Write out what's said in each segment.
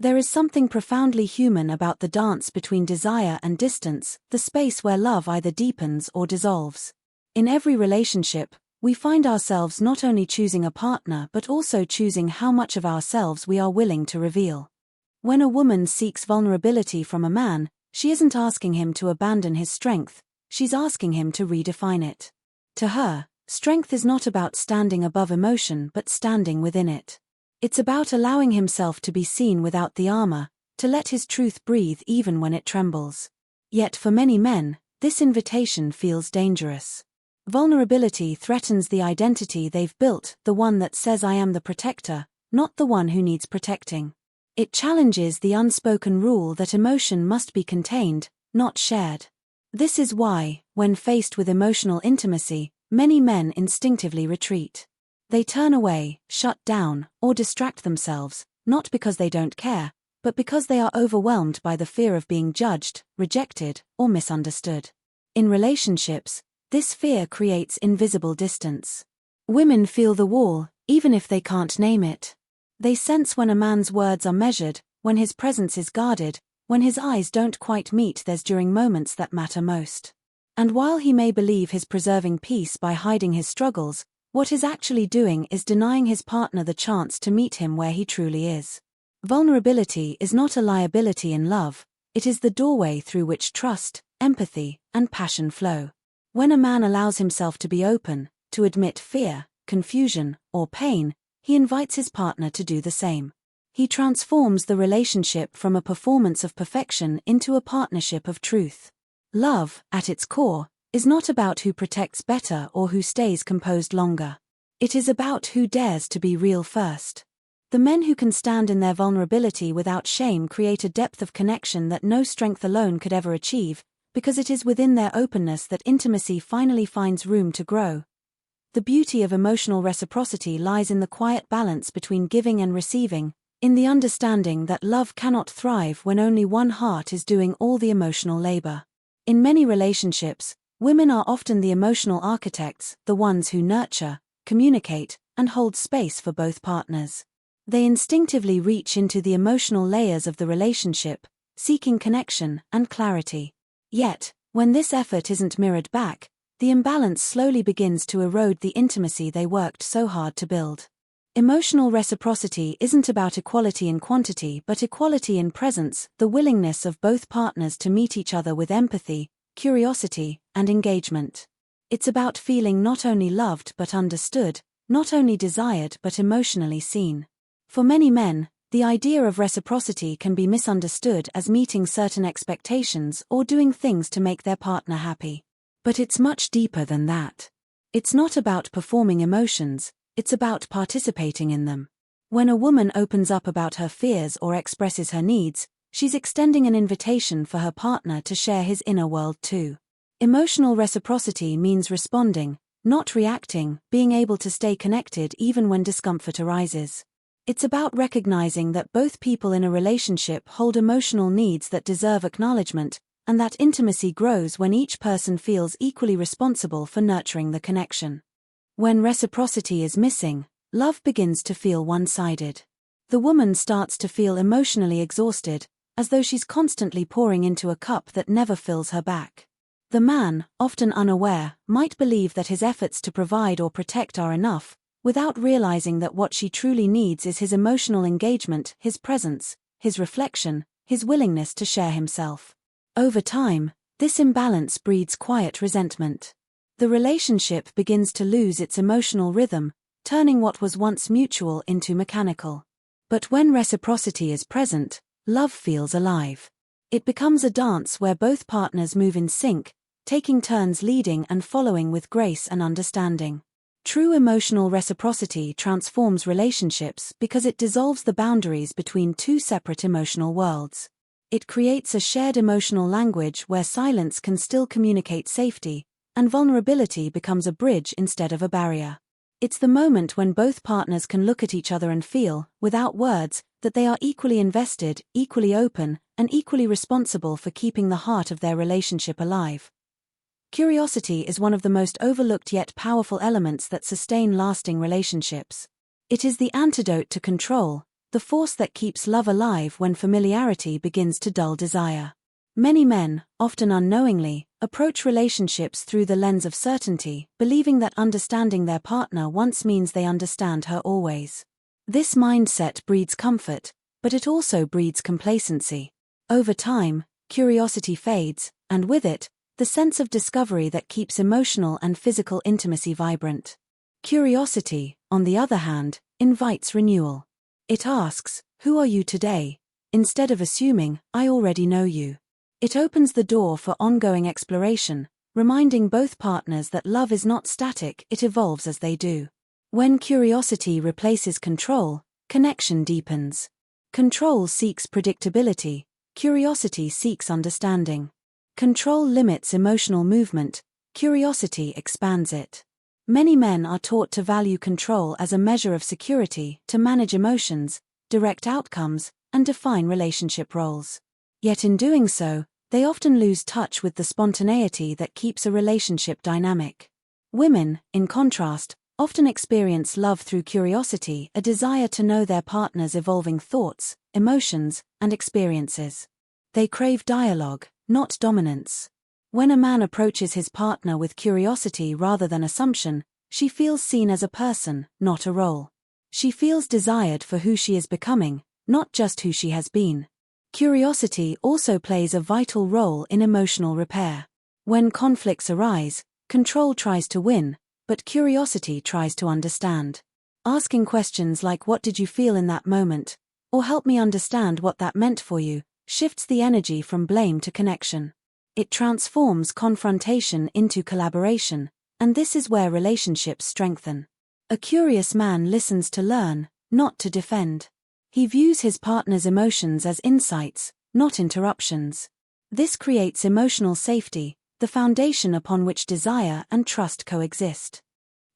There is something profoundly human about the dance between desire and distance, the space where love either deepens or dissolves. In every relationship, we find ourselves not only choosing a partner but also choosing how much of ourselves we are willing to reveal. When a woman seeks vulnerability from a man, she isn't asking him to abandon his strength, she's asking him to redefine it. To her, strength is not about standing above emotion but standing within it. It's about allowing himself to be seen without the armor, to let his truth breathe even when it trembles. Yet for many men, this invitation feels dangerous. Vulnerability threatens the identity they've built, the one that says I am the protector, not the one who needs protecting. It challenges the unspoken rule that emotion must be contained, not shared. This is why, when faced with emotional intimacy, many men instinctively retreat. They turn away, shut down, or distract themselves, not because they don't care, but because they are overwhelmed by the fear of being judged, rejected, or misunderstood. In relationships, this fear creates invisible distance. Women feel the wall, even if they can't name it. They sense when a man's words are measured, when his presence is guarded, when his eyes don't quite meet theirs during moments that matter most. And while he may believe he's preserving peace by hiding his struggles, what he's actually doing is denying his partner the chance to meet him where he truly is. Vulnerability is not a liability in love, it is the doorway through which trust, empathy, and passion flow. When a man allows himself to be open, to admit fear, confusion, or pain, he invites his partner to do the same. He transforms the relationship from a performance of perfection into a partnership of truth. Love, at its core, is not about who protects better or who stays composed longer. It is about who dares to be real first. The men who can stand in their vulnerability without shame create a depth of connection that no strength alone could ever achieve, because it is within their openness that intimacy finally finds room to grow. The beauty of emotional reciprocity lies in the quiet balance between giving and receiving, in the understanding that love cannot thrive when only one heart is doing all the emotional labor. In many relationships, women are often the emotional architects, the ones who nurture, communicate, and hold space for both partners. They instinctively reach into the emotional layers of the relationship, seeking connection and clarity. Yet, when this effort isn't mirrored back, the imbalance slowly begins to erode the intimacy they worked so hard to build. Emotional reciprocity isn't about equality in quantity but equality in presence, the willingness of both partners to meet each other with empathy, curiosity, and engagement. It's about feeling not only loved but understood, not only desired but emotionally seen. For many men, the idea of reciprocity can be misunderstood as meeting certain expectations or doing things to make their partner happy. But it's much deeper than that. It's not about performing emotions, it's about participating in them. When a woman opens up about her fears or expresses her needs, she's extending an invitation for her partner to share his inner world too. Emotional reciprocity means responding, not reacting, being able to stay connected even when discomfort arises. It's about recognizing that both people in a relationship hold emotional needs that deserve acknowledgement, and that intimacy grows when each person feels equally responsible for nurturing the connection. When reciprocity is missing, love begins to feel one-sided. The woman starts to feel emotionally exhausted, as though she's constantly pouring into a cup that never fills her back. The man, often unaware, might believe that his efforts to provide or protect are enough, without realizing that what she truly needs is his emotional engagement, his presence, his reflection, his willingness to share himself. Over time, this imbalance breeds quiet resentment. The relationship begins to lose its emotional rhythm, turning what was once mutual into mechanical. But when reciprocity is present, love feels alive. It becomes a dance where both partners move in sync, taking turns leading and following with grace and understanding. True emotional reciprocity transforms relationships because it dissolves the boundaries between two separate emotional worlds. It creates a shared emotional language where silence can still communicate safety, and vulnerability becomes a bridge instead of a barrier. It's the moment when both partners can look at each other and feel, without words, that they are equally invested, equally open, and equally responsible for keeping the heart of their relationship alive. Curiosity is one of the most overlooked yet powerful elements that sustain lasting relationships. It is the antidote to control, the force that keeps love alive when familiarity begins to dull desire. Many men, often unknowingly, approach relationships through the lens of certainty, believing that understanding their partner once means they understand her always. This mindset breeds comfort, but it also breeds complacency. Over time, curiosity fades, and with it, the sense of discovery that keeps emotional and physical intimacy vibrant. Curiosity, on the other hand, invites renewal. It asks, "Who are you today?" instead of assuming, "I already know you." It opens the door for ongoing exploration, reminding both partners that love is not static, it evolves as they do. When curiosity replaces control, connection deepens. Control seeks predictability, curiosity seeks understanding. Control limits emotional movement, curiosity expands it. Many men are taught to value control as a measure of security, to manage emotions, direct outcomes, and define relationship roles. Yet in doing so, they often lose touch with the spontaneity that keeps a relationship dynamic. Women, in contrast, often experience love through curiosity, a desire to know their partner's evolving thoughts, emotions, and experiences. They crave dialogue, not dominance. When a man approaches his partner with curiosity rather than assumption, she feels seen as a person, not a role. She feels desired for who she is becoming, not just who she has been. Curiosity also plays a vital role in emotional repair. When conflicts arise, control tries to win, but curiosity tries to understand. Asking questions like "What did you feel in that moment?" or "Help me understand what that meant for you," shifts the energy from blame to connection. It transforms confrontation into collaboration, and this is where relationships strengthen. A curious man listens to learn, not to defend. He views his partner's emotions as insights, not interruptions. This creates emotional safety, the foundation upon which desire and trust coexist.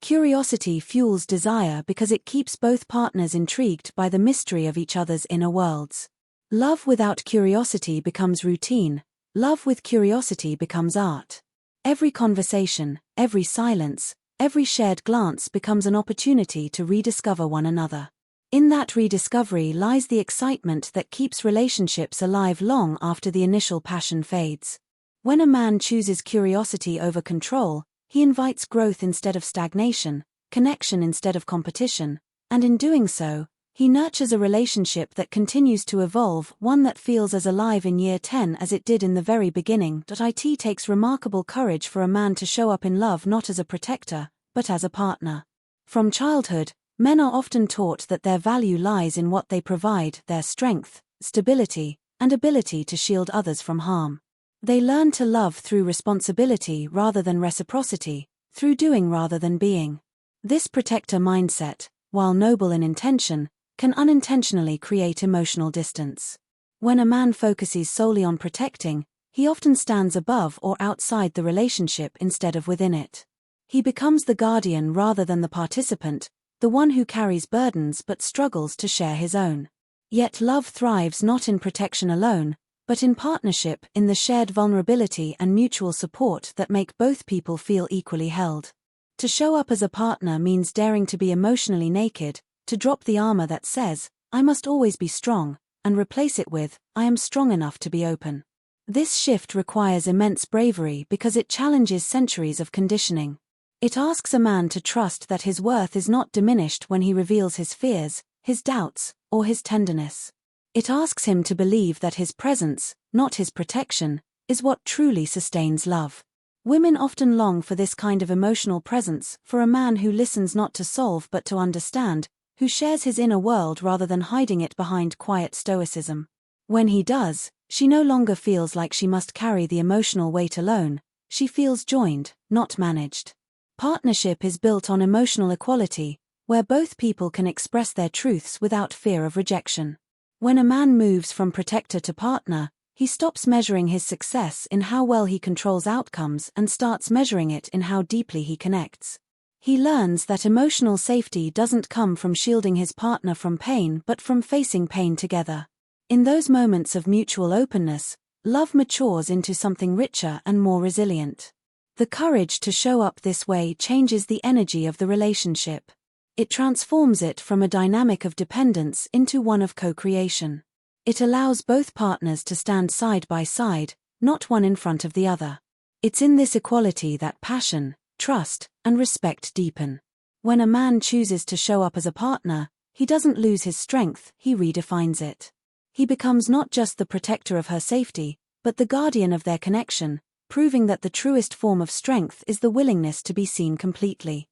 Curiosity fuels desire because it keeps both partners intrigued by the mystery of each other's inner worlds. Love without curiosity becomes routine, love with curiosity becomes art. Every conversation, every silence, every shared glance becomes an opportunity to rediscover one another. In that rediscovery lies the excitement that keeps relationships alive long after the initial passion fades. When a man chooses curiosity over control, he invites growth instead of stagnation, connection instead of competition, and in doing so, he nurtures a relationship that continues to evolve, one that feels as alive in year 10 as it did in the very beginning. It takes remarkable courage for a man to show up in love not as a protector, but as a partner. From childhood, men are often taught that their value lies in what they provide, their strength, stability, and ability to shield others from harm. They learn to love through responsibility rather than reciprocity, through doing rather than being. This protector mindset, while noble in intention, can unintentionally create emotional distance. When a man focuses solely on protecting, he often stands above or outside the relationship instead of within it. He becomes the guardian rather than the participant, the one who carries burdens but struggles to share his own. Yet love thrives not in protection alone, but in partnership, in the shared vulnerability and mutual support that make both people feel equally held. To show up as a partner means daring to be emotionally naked, to drop the armor that says, "I must always be strong," and replace it with, "I am strong enough to be open." This shift requires immense bravery because it challenges centuries of conditioning. It asks a man to trust that his worth is not diminished when he reveals his fears, his doubts, or his tenderness. It asks him to believe that his presence, not his protection, is what truly sustains love. Women often long for this kind of emotional presence, for a man who listens not to solve but to understand, who shares his inner world rather than hiding it behind quiet stoicism. When he does, she no longer feels like she must carry the emotional weight alone, she feels joined, not managed. Partnership is built on emotional equality, where both people can express their truths without fear of rejection. When a man moves from protector to partner, he stops measuring his success in how well he controls outcomes and starts measuring it in how deeply he connects. He learns that emotional safety doesn't come from shielding his partner from pain but from facing pain together. In those moments of mutual openness, love matures into something richer and more resilient. The courage to show up this way changes the energy of the relationship. It transforms it from a dynamic of dependence into one of co-creation. It allows both partners to stand side by side, not one in front of the other. It's in this equality that passion, trust, and respect deepen. When a man chooses to show up as a partner, he doesn't lose his strength, he redefines it. He becomes not just the protector of her safety, but the guardian of their connection, proving that the truest form of strength is the willingness to be seen completely.